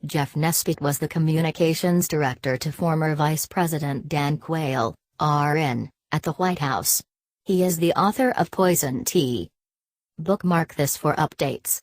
Jeff Nesbit was the communications director to former Vice President Dan Quayle, RN, at the White House. He is the author of Poison Tea. Bookmark this for updates.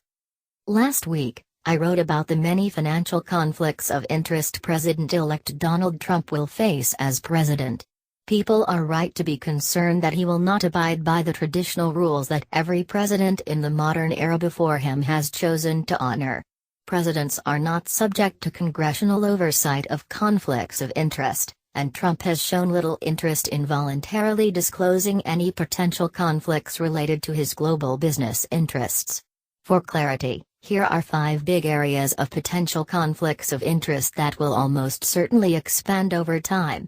Last week, I wrote about the many financial conflicts of interest President-elect Donald Trump will face as president. People are right to be concerned that he will not abide by the traditional rules that every president in the modern era before him has chosen to honor. Presidents are not subject to congressional oversight of conflicts of interest, and Trump has shown little interest in voluntarily disclosing any potential conflicts related to his global business interests. For clarity, here are 5 big areas of potential conflicts of interest that will almost certainly expand over time.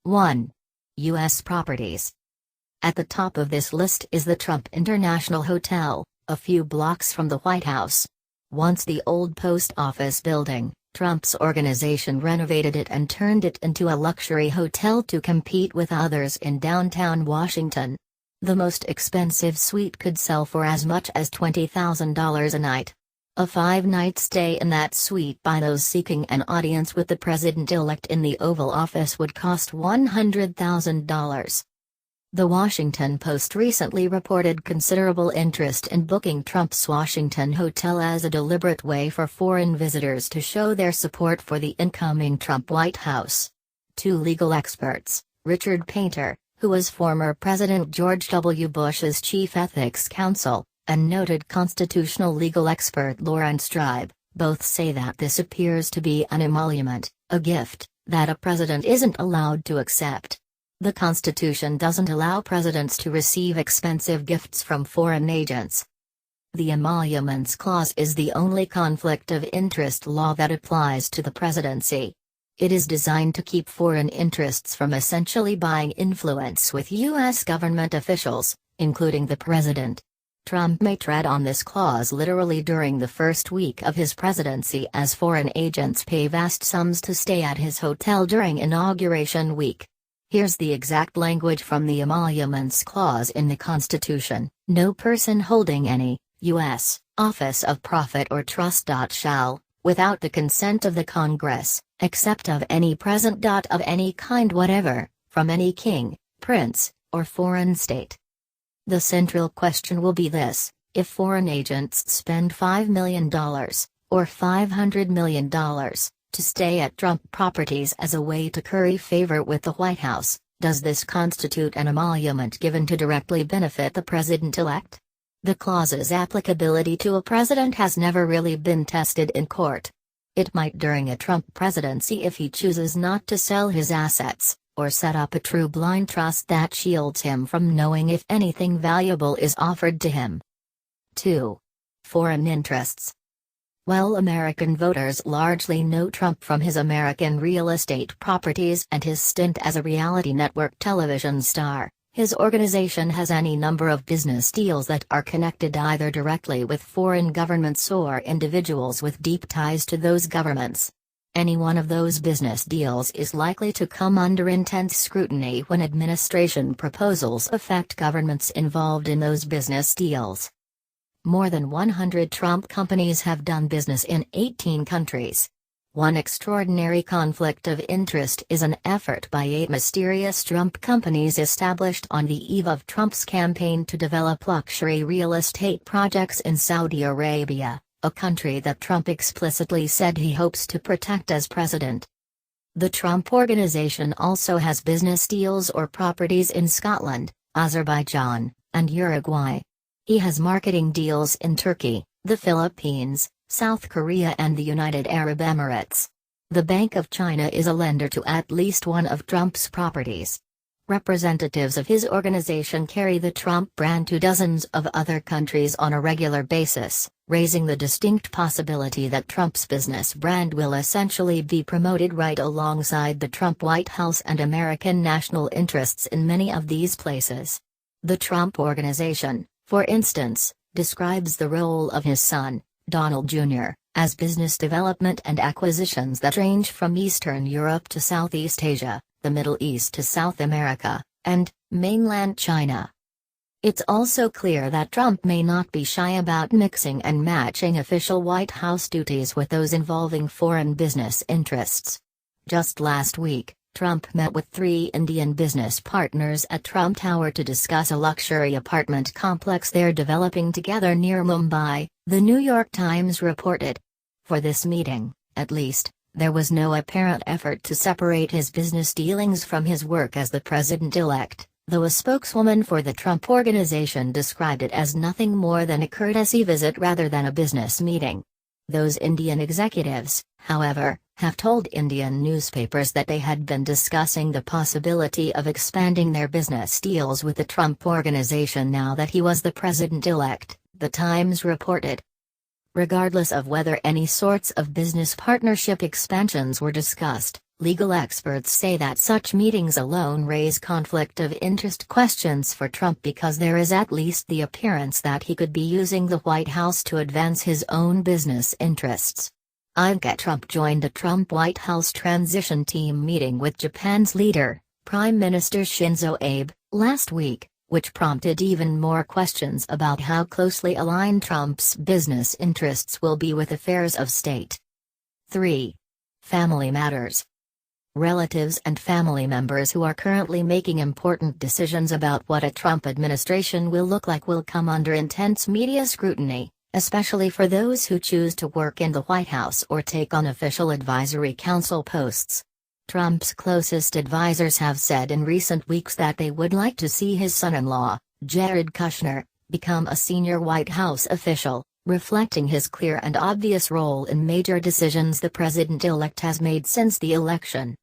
1. U.S. properties. At the top of this list is the Trump International Hotel, a few blocks from the White House. Once the old post office building, Trump's organization renovated it and turned it into a luxury hotel to compete with others in downtown Washington. The most expensive suite could sell for as much as $20,000 a night. A 5-night stay in that suite by those seeking an audience with the president-elect in the Oval Office would cost $100,000. The Washington Post recently reported considerable interest in booking Trump's Washington hotel as a deliberate way for foreign visitors to show their support for the incoming Trump White House. 2 legal experts, Richard Painter, who was former President George W. Bush's chief ethics counsel, and noted constitutional legal expert Lawrence Tribe, both say that this appears to be an emolument, a gift, that a president isn't allowed to accept. The Constitution doesn't allow presidents to receive expensive gifts from foreign agents. The Emoluments Clause is the only conflict of interest law that applies to the presidency. It is designed to keep foreign interests from essentially buying influence with U.S. government officials, including the president. Trump may tread on this clause literally during the first week of his presidency as foreign agents pay vast sums to stay at his hotel during Inauguration Week. Here's the exact language from the Emoluments Clause in the Constitution: "No person holding any U.S. office of profit or trust shall, without the consent of the Congress, except of any present of any kind whatever, from any king, prince, or foreign state." The central question will be this: if foreign agents spend $5 million, or $500 million, to stay at Trump properties as a way to curry favor with the White House, does this constitute an emolument given to directly benefit the president-elect? The clause's applicability to a president has never really been tested in court. It might during a Trump presidency if he chooses not to sell his assets, or set up a true blind trust that shields him from knowing if anything valuable is offered to him. 2. Foreign interests. While American voters largely know Trump from his American real estate properties and his stint as a reality network television star, his organization has any number of business deals that are connected either directly with foreign governments or individuals with deep ties to those governments. Any one of those business deals is likely to come under intense scrutiny when administration proposals affect governments involved in those business deals. More than 100 Trump companies have done business in 18 countries. One extraordinary conflict of interest is an effort by 8 mysterious Trump companies established on the eve of Trump's campaign to develop luxury real estate projects in Saudi Arabia, a country that Trump explicitly said he hopes to protect as president. The Trump Organization also has business deals or properties in Scotland, Azerbaijan, and Uruguay. He has marketing deals in Turkey, the Philippines, South Korea and the United Arab Emirates. The Bank of China is a lender to at least one of Trump's properties. Representatives of his organization carry the Trump brand to dozens of other countries on a regular basis, raising the distinct possibility that Trump's business brand will essentially be promoted right alongside the Trump White House and American national interests in many of these places. The Trump Organization, for instance, describes the role of his son, Donald Jr., as business development and acquisitions that range from Eastern Europe to Southeast Asia, the Middle East to South America, and mainland China. It's also clear that Trump may not be shy about mixing and matching official White House duties with those involving foreign business interests. Just last week, Trump met with 3 Indian business partners at Trump Tower to discuss a luxury apartment complex they're developing together near Mumbai, the New York Times reported. For this meeting, at least, there was no apparent effort to separate his business dealings from his work as the president-elect, though a spokeswoman for the Trump Organization described it as nothing more than a courtesy visit rather than a business meeting. Those Indian executives, however, have told Indian newspapers that they had been discussing the possibility of expanding their business deals with the Trump Organization now that he was the president-elect, the Times reported. Regardless of whether any sorts of business partnership expansions were discussed, legal experts say that such meetings alone raise conflict of interest questions for Trump because there is at least the appearance that he could be using the White House to advance his own business interests. Ivanka Trump joined a Trump White House transition team meeting with Japan's leader, Prime Minister Shinzo Abe, last week, which prompted even more questions about how closely aligned Trump's business interests will be with affairs of state. 3. Family matters. Relatives and family members who are currently making important decisions about what a Trump administration will look like will come under intense media scrutiny, especially for those who choose to work in the White House or take on official advisory council posts. Trump's closest advisors have said in recent weeks that they would like to see his son-in-law, Jared Kushner, become a senior White House official, reflecting his clear and obvious role in major decisions the president-elect has made since the election.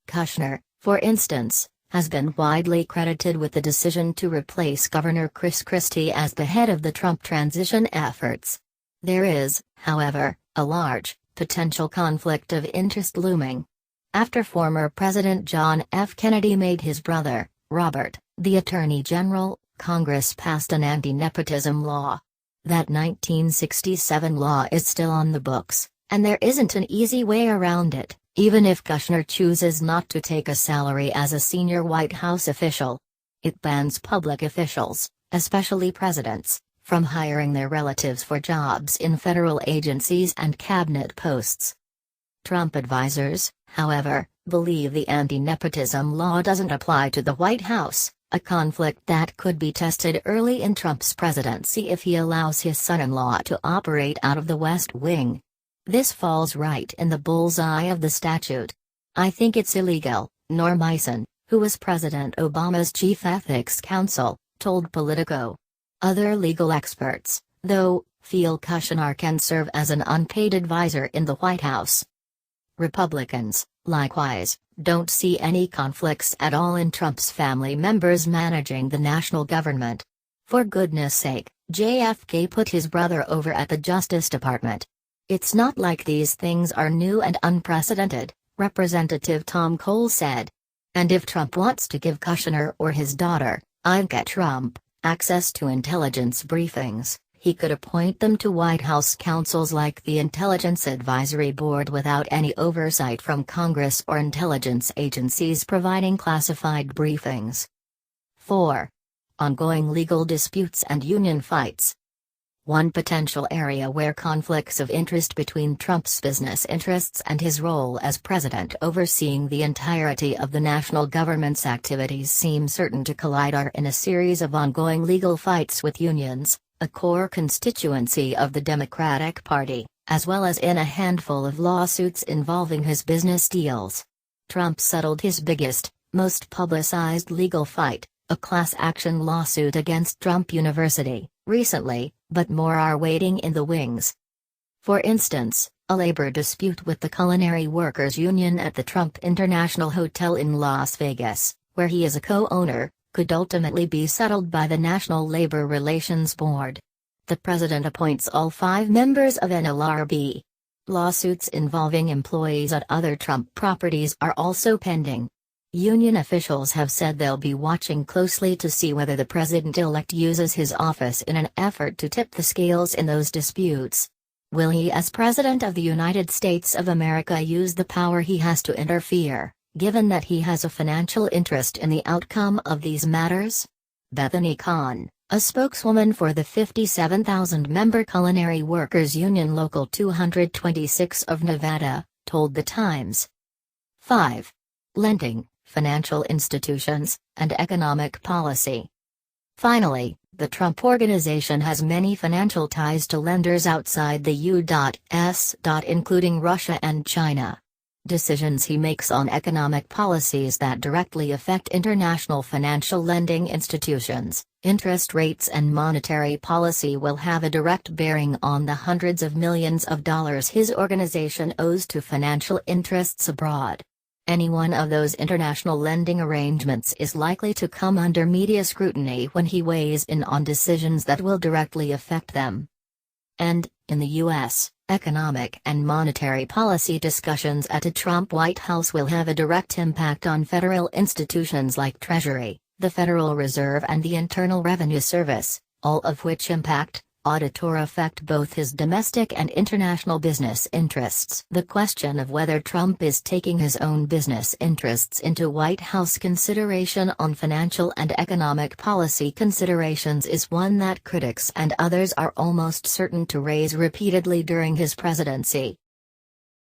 Kushner, for instance, has been widely credited with the decision to replace Governor Chris Christie as the head of the Trump transition efforts. There is, however, a large, potential conflict of interest looming. After former President John F. Kennedy made his brother, Robert, the Attorney General, Congress passed an anti-nepotism law. That 1967 law is still on the books, and there isn't an easy way around it, even if Kushner chooses not to take a salary as a senior White House official. It bans public officials, especially presidents, from hiring their relatives for jobs in federal agencies and cabinet posts. Trump advisors, however, believe the anti-nepotism law doesn't apply to the White House, a conflict that could be tested early in Trump's presidency if he allows his son-in-law to operate out of the West Wing. This falls right in the bullseye of the statute. I think it's illegal, Norm Eisen, who was President Obama's chief ethics counsel, told Politico. Other legal experts, though, feel Kushner can serve as an unpaid advisor in the White House. Republicans, likewise, don't see any conflicts at all in Trump's family members managing the national government. For goodness sake, JFK put his brother over at the Justice Department. It's not like these things are new and unprecedented, Representative Tom Cole said. And if Trump wants to give Kushner or his daughter, Ivanka Trump, access to intelligence briefings, he could appoint them to White House councils like the Intelligence Advisory Board without any oversight from Congress or intelligence agencies providing classified briefings. 4. Ongoing legal disputes and union fights. One potential area where conflicts of interest between Trump's business interests and his role as president overseeing the entirety of the national government's activities seem certain to collide are in a series of ongoing legal fights with unions, a core constituency of the Democratic Party, as well as in a handful of lawsuits involving his business deals. Trump settled his biggest, most publicized legal fight, a class action lawsuit against Trump University, recently, but more are waiting in the wings. For instance, a labor dispute with the Culinary Workers Union at the Trump International Hotel in Las Vegas, where he is a co-owner, could ultimately be settled by the National Labor Relations Board. The president appoints all 5 members of NLRB. Lawsuits involving employees at other Trump properties are also pending. Union officials have said they'll be watching closely to see whether the president-elect uses his office in an effort to tip the scales in those disputes. Will he, as President of the United States of America, use the power he has to interfere, given that he has a financial interest in the outcome of these matters? Bethany Khan, a spokeswoman for the 57,000-member Culinary Workers Union Local 226 of Nevada, told The Times. 5. Lending, financial institutions, and economic policy. Finally, the Trump Organization has many financial ties to lenders outside the U.S., including Russia and China. Decisions he makes on economic policies that directly affect international financial lending institutions, interest rates and monetary policy will have a direct bearing on the hundreds of millions of dollars his organization owes to financial interests abroad. Any one of those international lending arrangements is likely to come under media scrutiny when he weighs in on decisions that will directly affect them. And, in the U.S., economic and monetary policy discussions at a Trump White House will have a direct impact on federal institutions like Treasury, the Federal Reserve and the Internal Revenue Service, all of which impact, audit or affect both his domestic and international business interests. The question of whether Trump is taking his own business interests into White House consideration on financial and economic policy considerations is one that critics and others are almost certain to raise repeatedly during his presidency.